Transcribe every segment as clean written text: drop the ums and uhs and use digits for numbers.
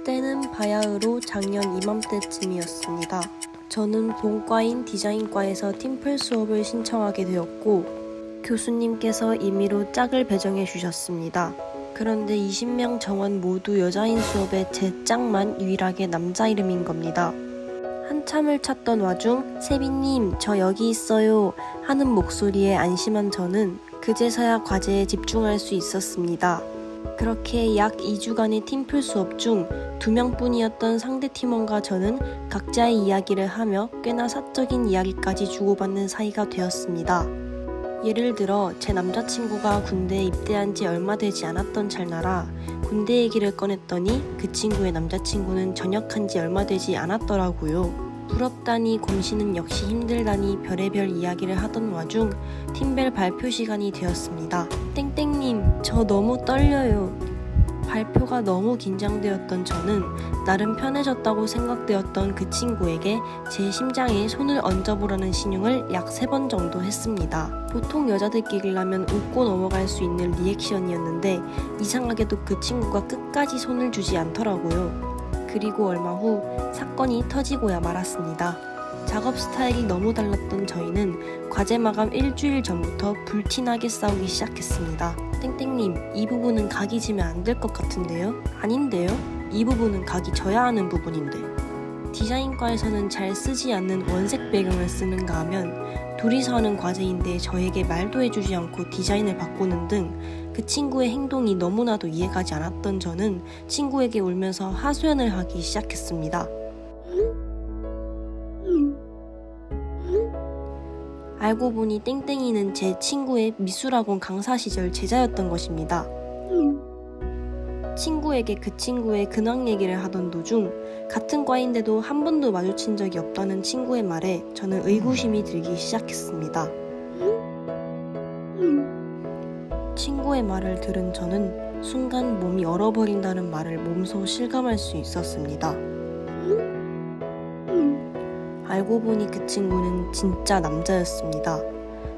때는 바야흐로 작년 이맘때쯤이었습니다. 저는 본과인 디자인과에서 팀플 수업을 신청하게 되었고 교수님께서 임의로 짝을 배정해 주셨습니다. 그런데 20명 정원 모두 여자인 수업에 제 짝만 유일하게 남자 이름인 겁니다. 한참을 찾던 와중 세빈님 저 여기 있어요 하는 목소리에 안심한 저는 그제서야 과제에 집중할 수 있었습니다. 그렇게 약 2주간의 팀플 수업 중 2명뿐이었던 상대 팀원과 저는 각자의 이야기를 하며 꽤나 사적인 이야기까지 주고받는 사이가 되었습니다. 예를 들어 제 남자친구가 군대에 입대한 지 얼마 되지 않았던 찰나라 군대 얘기를 꺼냈더니 그 친구의 남자친구는 전역한 지 얼마 되지 않았더라고요. 부럽다니 곰씨는 역시 힘들다니 별의별 이야기를 하던 와중 팀별 발표 시간이 되었습니다. 땡땡님 저 너무 떨려요. 발표가 너무 긴장되었던 저는 나름 편해졌다고 생각되었던 그 친구에게 제 심장에 손을 얹어보라는 신용을 약 3번 정도 했습니다. 보통 여자들끼리라면 웃고 넘어갈 수 있는 리액션이었는데 이상하게도 그 친구가 끝까지 손을 주지 않더라고요. 그리고 얼마 후 사건이 터지고야 말았습니다. 작업 스타일이 너무 달랐던 저희는 과제 마감 일주일 전부터 불티나게 싸우기 시작했습니다. 땡땡님 이 부분은 각이 지면 안 될 것 같은데요? 아닌데요? 이 부분은 각이 져야 하는 부분인데. 디자인과에서는 잘 쓰지 않는 원색 배경을 쓰는가 하면 둘이서 하는 과제인데 저에게 말도 해주지 않고 디자인을 바꾸는 등 그 친구의 행동이 너무나도 이해가지 않았던 저는 친구에게 울면서 하소연을 하기 시작했습니다. 알고 보니 땡땡이는 제 친구의 미술학원 강사 시절 제자였던 것입니다. 친구에게 그 친구의 근황 얘기를 하던 도중 같은 과인데도 한 번도 마주친 적이 없다는 친구의 말에 저는 의구심이 들기 시작했습니다. 친구의 말을 들은 저는 순간 몸이 얼어버린다는 말을 몸소 실감할 수 있었습니다. 알고 보니 그 친구는 진짜 남자였습니다.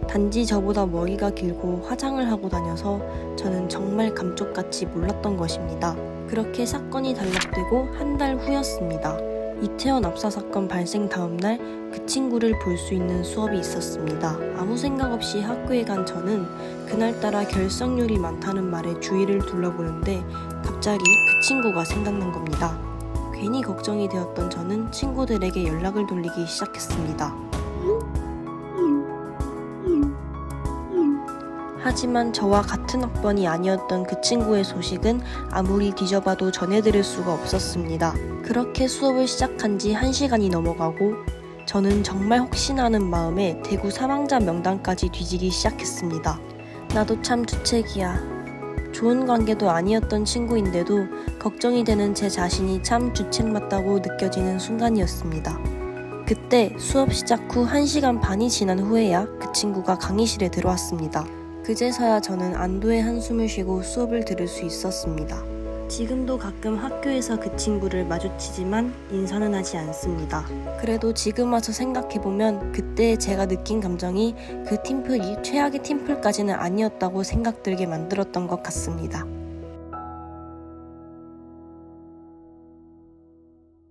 단지 저보다 머리가 길고 화장을 하고 다녀서 저는 정말 감쪽같이 몰랐던 것입니다. 그렇게 사건이 단락되고 한 달 후였습니다. 이태원 압사 사건 발생 다음날 그 친구를 볼 수 있는 수업이 있었습니다. 아무 생각 없이 학교에 간 저는 그날따라 결석률이 많다는 말에 주위를 둘러보는데 갑자기 그 친구가 생각난 겁니다. 괜히 걱정이 되었던 저는 친구들에게 연락을 돌리기 시작했습니다. 하지만 저와 같은 학번이 아니었던 그 친구의 소식은 아무리 뒤져봐도 전해드릴 수가 없었습니다. 그렇게 수업을 시작한 지 1시간이 넘어가고 저는 정말 혹시나 하는 마음에 대구 사망자 명단까지 뒤지기 시작했습니다. 나도 참 주책이야. 좋은 관계도 아니었던 친구인데도 걱정이 되는 제 자신이 참 주책맞다고 느껴지는 순간이었습니다. 그때 수업 시작 후 1시간 반이 지난 후에야 그 친구가 강의실에 들어왔습니다. 그제서야 저는 안도의 한숨을 쉬고 수업을 들을 수 있었습니다. 지금도 가끔 학교에서 그 친구를 마주치지만 인사는 하지 않습니다. 그래도 지금 와서 생각해보면 그때 제가 느낀 감정이 그 팀플이 최악의 팀플까지는 아니었다고 생각들게 만들었던 것 같습니다.